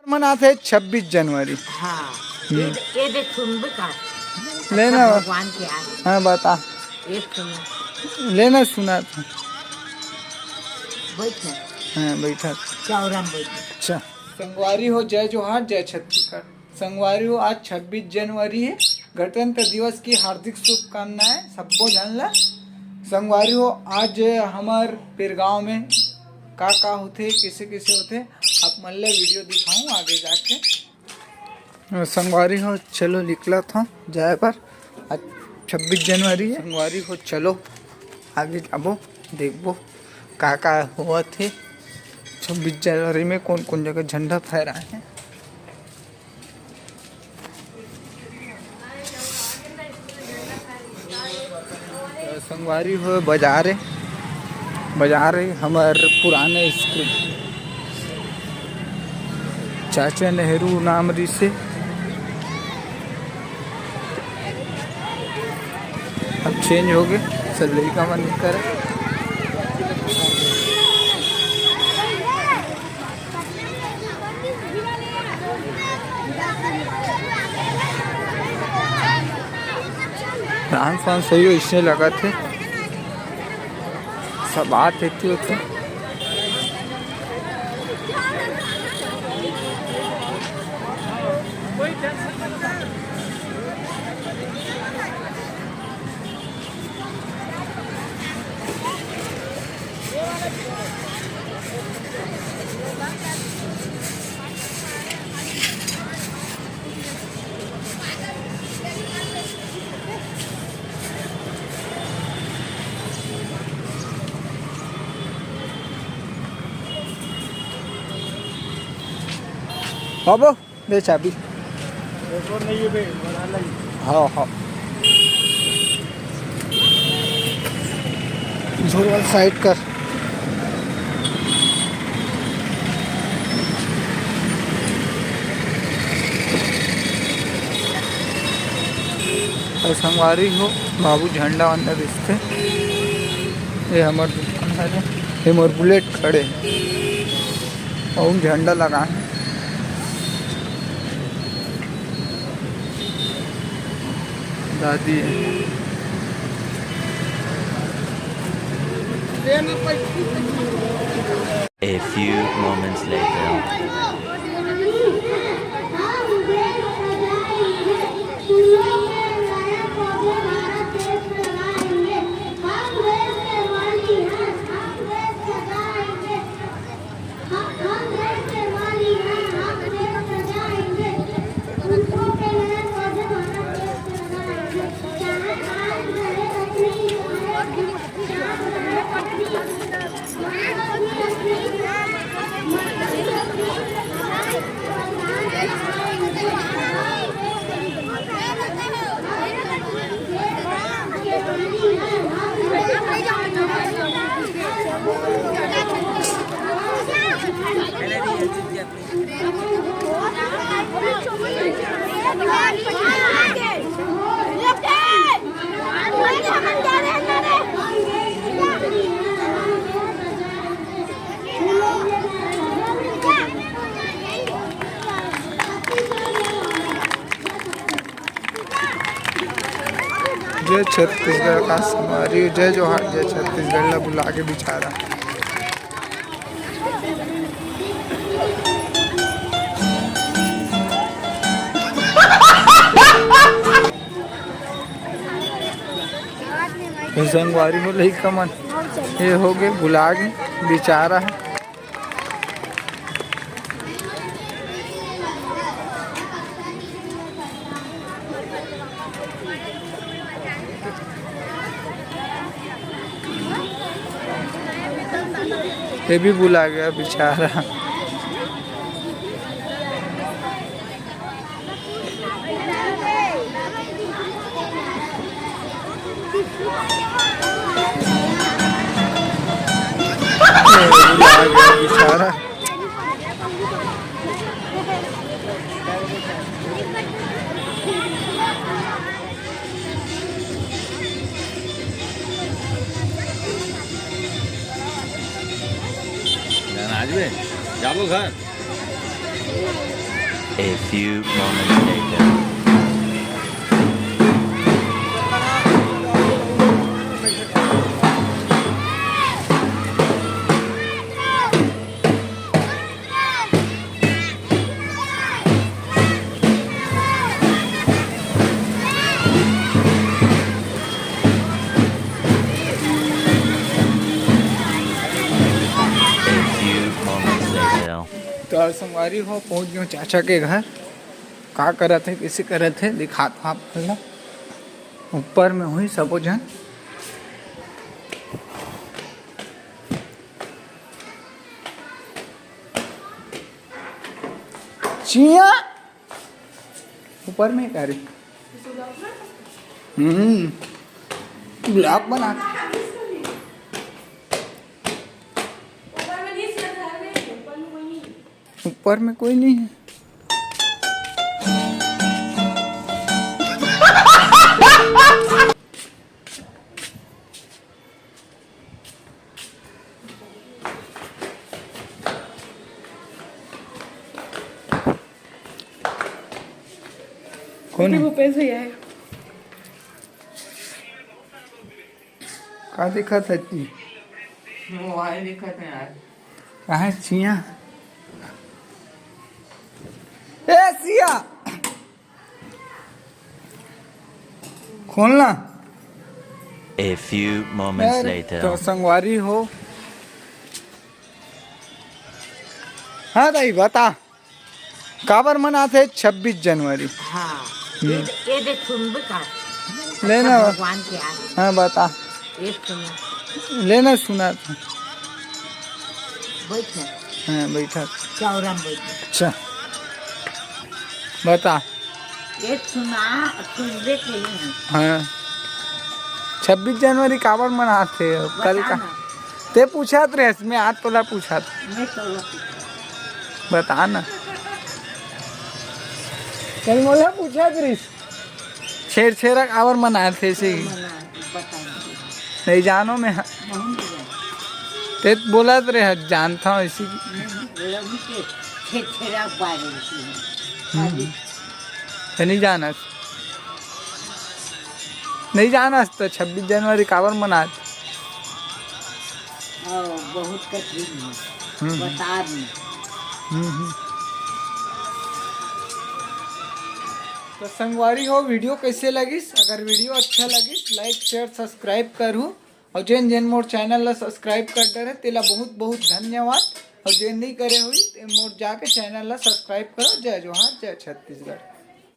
मनाते 26 जनवरी। हाँ ये देख सुन बता लेना भगवान के आज हाँ बता ये सुनो लेना सुना था। बैठ हाँ बैठा चौरा में बैठ। अच्छा संगवारी हो जय जोहार जय छत्तीसगढ़। संगवारी हो आज 26 जनवरी है। गणतंत्र दिवस की हार्दिक शुभकामनाएं सबको जानला। संगवारी हो आज हमार पिरगांव में का होते किसे किसे होते आप मन ले वीडियो दिखाऊं आगे जाके। संगवारी हो चलो निकला था जाए पर आज 26 जनवरी है। संगवारी हो चलो आगे जाबो देखबो का हुआ थे 26 जनवरी में कौन कौन जगह झंडा फहराए हैं। संगवारी हो बाजार है हमारे पुराने स्कूल चाचा नेहरू नामरी से अब चेंज हो गए सब लड़का मन कर डांस वांस सही इसने लगा थे सब बात इतनी होती। बाबू दे चाबी। हाँ हाँ झोल साइड कर। संगवारी हो बाबू झंडा वंडा बेचते। ये हमारे दुकान है ये मोर बुलेट खड़े और झंडा लगा है। दादी A few moments later. जय छत्तीसगढ़ का संगवारी जय जोहार जय छत्तीसगढ़ ला बुला के बिचारा। संगवारी हो लही कमन ये हो गए बुला के बिचारा है। ये भी बुला गया बेचारा। बेचारा आज में जाबो घर A few moments later. A few moments later. तो संगवारी हो पहुंच गए चाचा के घर। का करत है कैसे करत है दिखात आप पहला ऊपर में हुई सबो जन। चिया ऊपर में क्या रे? ब्लॉक बना ऊपर में कोई नहीं है। कौन है? वो पैसे है का देखा था जी? मोबाइल दिखत है यार। कहाँ है चिया? ए सिया खोलना। A few moments तो later. संगवारी हो। हाँ दाई बता काबर मनाते 26 जनवरी। हाँ ये देख सुन भी का लेना भगवान के आगे हाँ बता ये सुनो लेना सुना था। बैठ हाँ बैठा। चौरा में बैठ अच्छा बता। ये सुना सुनबे के लिए हाँ 26 जनवरी काबर मनाते हो? कल का बताना। ते पूछा रहे मैं आज तोला पूछा मैं तो बता ना। कल मोला पूछा रिस छेड़ काबर मनाते से ही बताना नहीं जानो मैं नहीं ते बोला रहे जानता हूँ इसी लगी के छेड़ा पा रही ते नहीं जाना नहीं जाना तो 26 जनवरी काबर मनाते। बहुत कठिन है बता दी। तो संगवारी हो वीडियो कैसे लगिस? अगर वीडियो अच्छा लगिस लाइक शेयर सब्सक्राइब करूँ और जेन जेन मोर चैनल ला सब्सक्राइब कर डरे तेला बहुत बहुत धन्यवाद। और जेन नहीं करे हुई मोर जाके चैनल ला सब्सक्राइब करो। जय जोहार जय छत्तीसगढ़।